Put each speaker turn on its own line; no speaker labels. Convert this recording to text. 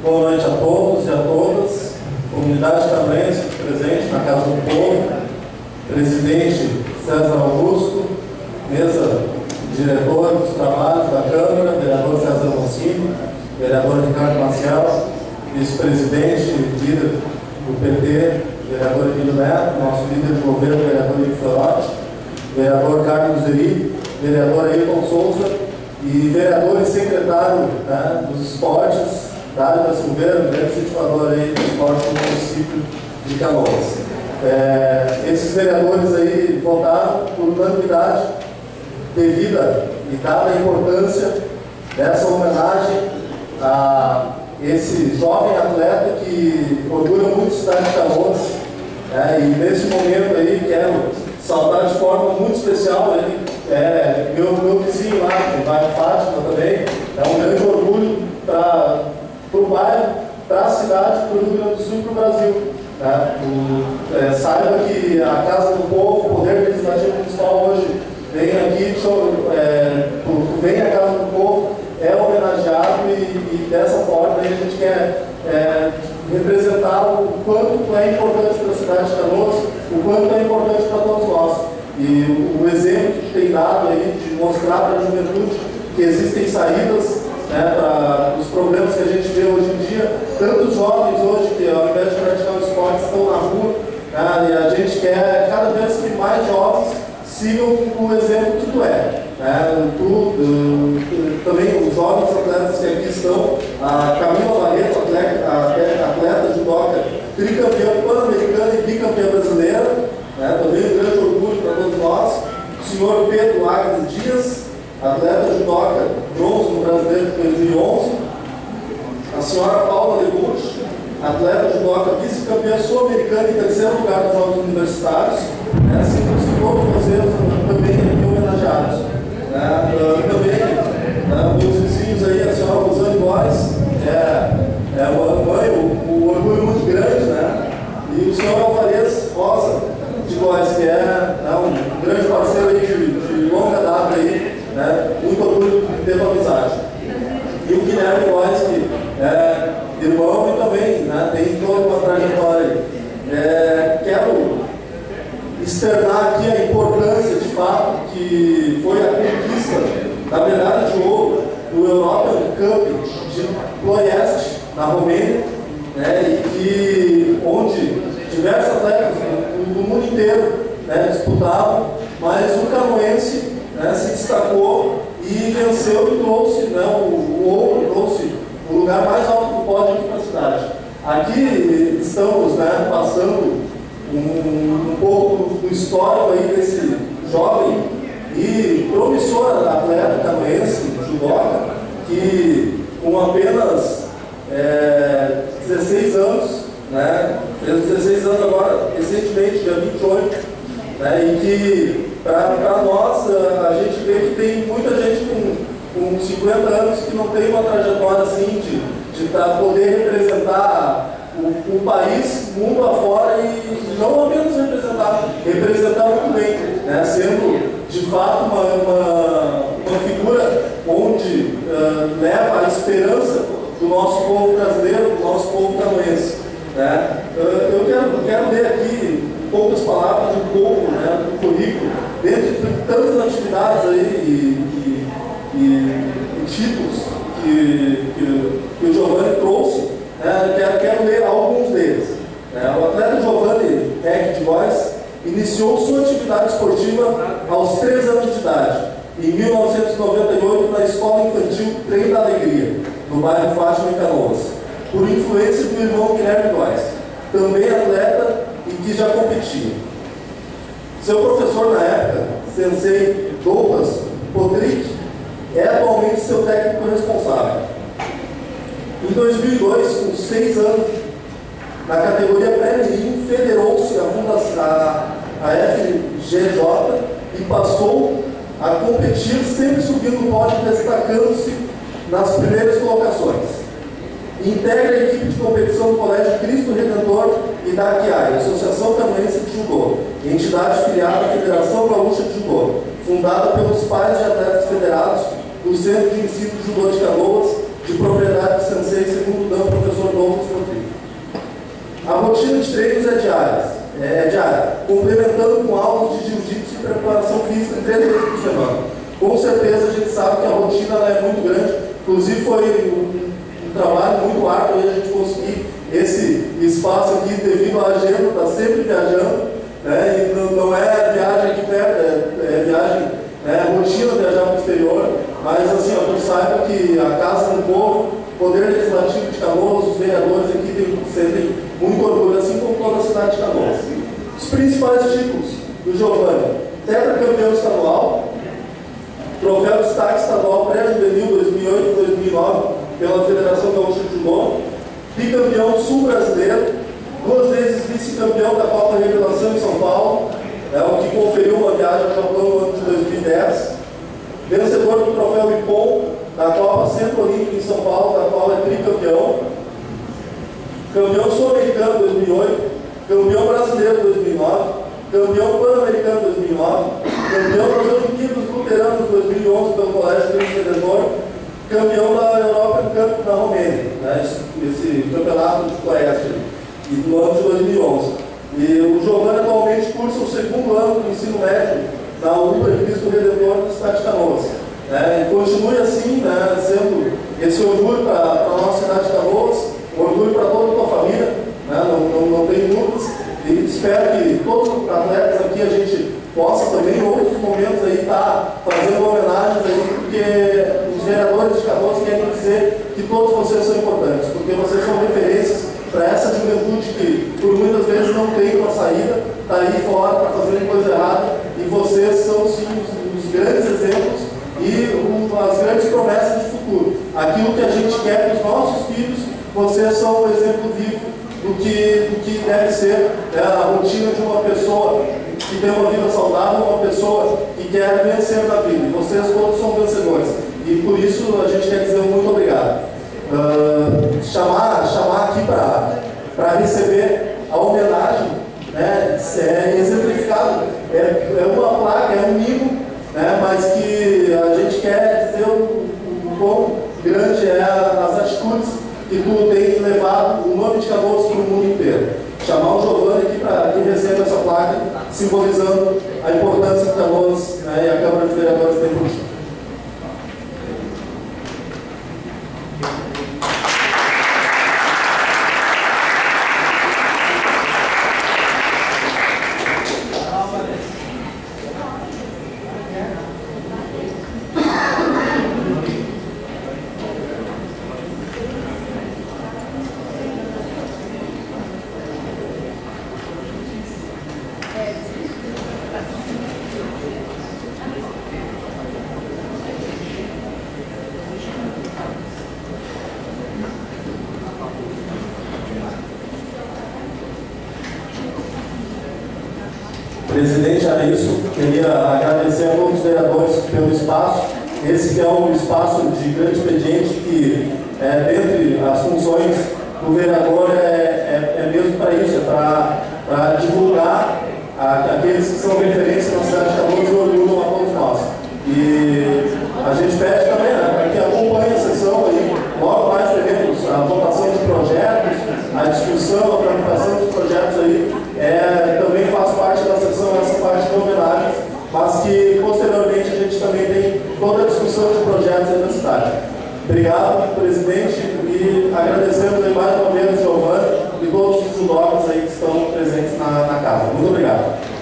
Boa noite a todos e a todas, comunidade canoense presente na Casa do Povo, presidente César Augusto, mesa diretor dos trabalhos da Câmara, vereador César Moncini, vereador Ricardo Maciel, vice-presidente, líder do PT, vereador Emílio Neto, nosso líder de governo, vereador Emílio Ferotti, vereador Carlos Zeri, vereador Ailton Souza e vereador e secretário, né, dos esportes, Dário da Silveira, grande incentivador aí do esporte no município de Canoas. Esses vereadores aí votaram por unanimidade devida e dada a importância dessa homenagem a esse jovem atleta que orgulha muito a cidade de Canoas. E nesse momento aí quero saudar de forma muito especial ele, meu vizinho lá, o bairro Fátima também. É um grande orgulho para o bairro, para a cidade, para o Rio Grande do Sul e para o Brasil. Saiba que a Casa do Povo, o Poder Legislativo Municipal hoje vem aqui, vem à Casa do Povo, é homenageado e dessa forma a gente quer representar o quanto é importante para a cidade de Canoas, o quanto é importante para todos nós. E o exemplo que tem dado aí de mostrar para a juventude que existem saídas, para os problemas que a gente vê hoje em dia, tantos jovens hoje que ao invés de praticar o esporte estão na rua, e a gente quer cada vez que mais jovens sigam o exemplo que tu é. Também os jovens atletas que aqui estão, a Camila Barreto, atleta judoca, tricampeã pan-americana e bicampeã brasileira, também um grande orgulho para todos nós. O senhor Pedro Agnes Dias, atleta judoca, bronze no Brasileiro de 2011. A senhora Paula Lebucci, atleta judoca, vice-campeã sul-americana em terceiro lugar nos Jogos Universitários. Assim como todos vocês também aqui homenageados. Também, meus vizinhos aí, a senhora Rosane Góes, o orgulho muito grande, e o senhor Alvarez Rosa de Góes, que é um grande parceiro aí de longa data aí, muito orgulho de ter uma amizade. E o Guilherme Góes, que é irmão e também tem toda uma trajetória aí. Quero externar aqui a importância de fato que foi a conquista da medalha de ouro do European Cup de Ploiesti, na Romênia, onde diversos atletas do mundo inteiro disputavam, mas o canoense se destacou e venceu e trouxe o ouro, trouxe o lugar mais alto do pódio aqui para a cidade. Aqui estamos passando um pouco do histórico aí desse jovem e promissor atleta canoense, judoca, que com apenas 16 anos, fez 16 anos agora, recentemente, dia 28, e que para nós a gente vê que tem muita gente com 50 anos que não tem uma trajetória assim de poder representar o país, mundo afora, e não apenas representar muito bem, sendo de fato uma figura onde leva a esperança do nosso povo brasileiro, do nosso povo canoense. Eu quero ler aqui poucas palavras, um pouco do currículo, dentro de tantas atividades aí e títulos que o Giovanni trouxe. Quero ler alguns deles. O atleta Giovanni Heck de Góes iniciou sua atividade esportiva aos 3 anos de idade, em 1998, na Escola Infantil Trem da Alegria, no bairro Fátima, em Canoas, por influência do irmão Guilherme Góes, também atleta e que já competia. Seu professor na época, sensei Douglas Podrick, é atualmente seu técnico responsável. Em 2002, com 6 anos, na categoria pré-mirim, federou-se a FGJ e passou a competir, sempre subindo o pódio, destacando-se nas primeiras colocações. Integra a equipe de competição do Colégio Cristo Redentor e da AQAI, Associação Canoense de Judô, entidade filiada à Federação Gaúcha de Judô, fundada pelos pais de atletas federados do Centro de Ensino de Judô de Canoas, de propriedade do sensei segundo dan professor rotina de treinos é diária, complementando com aulas de jiu-jitsu e preparação física 3 vezes por semana. Com certeza a gente sabe que a rotina ela é muito grande, inclusive foi um trabalho muito árduo a gente conseguir esse espaço aqui devido à agenda, está sempre viajando, né? E não é viagem aqui perto, é viagem, rotina viajar para o exterior, mas assim, eu saiba que a Casa do Povo, Poder Legislativo de Canoas, os vereadores aqui sentem muito orgulho, assim como toda a cidade de Canoas. Os principais títulos do Giovanni: tetracampeão estadual, troféu de destaque estadual pré-juvenil 2008-2009 pela Federação Gaúcha de Judô, bicampeão sul-brasileiro, 2 vezes vice-campeão da Copa Revelação em São Paulo, o que conferiu uma viagem ao Japão no ano de 2010, vencedor do troféu Ipom da Copa Centro Olímpica em São Paulo, da qual é tricampeão, campeão sul-americano 2008, campeão brasileiro 2009, campeão pan-americano 2009, campeão das Olimpíadas Luteranas 2011 pelo Colégio Cristo Redentor, campeão da Europa Cup na Romênia, esse campeonato de Oeste, no ano de 2011. E o Giovanni atualmente cursa o 2º ano do ensino médio na UPA Cristo Redentor da cidade de Canoas. E continue assim, sendo esse orgulho para a nossa cidade de Canoas, orgulho para toda a tua família, não tem dúvidas, e espero que todos os atletas aqui a gente possa também em outros momentos aí estar fazendo homenagens aí, porque os vereadores de Canoas querem dizer que todos vocês são importantes, porque vocês são referências para essa juventude que por muitas vezes não tem uma saída, está aí fora para fazer coisa errada, e vocês são sim os grandes exemplos e as grandes promessas de futuro. Aquilo que a gente quer para os nossos filhos, vocês são o exemplo vivo do que deve ser a rotina de uma pessoa que tem uma vida saudável, uma pessoa que quer vencer na vida. E vocês todos são vencedores. E por isso a gente quer dizer muito obrigado. Chamar aqui para receber a homenagem, é exemplificado. É uma placa, é um mimo, mas que a gente quer dizer o quão grande é as atitudes que tu tem levado o nome de Canoas para o mundo inteiro. Chamar o Giovanni aqui para que receba essa placa, simbolizando a importância que Canoas e a Câmara de Vereadores tem por ti. Presidente, era isso. Queria agradecer a todos os vereadores pelo espaço. Esse que é um espaço de grande expediente que, dentre as funções do vereador, é mesmo para isso, para divulgar aqueles que são referência na cidade de Canoas e orgulham a todos nós. E a gente pede também para que acompanhe a sessão aí, logo mais teremos a votação de projetos, a discussão, a tramitação dos projetos aí, também faz parte da sessão, essa parte de homenagens, mas que posteriormente a gente também tem toda a discussão de projetos aí da cidade. Obrigado, presidente, e agradecemos aí mais uma vez o Giovanni e todos os judocas aí que estão presentes na casa. Muito obrigado.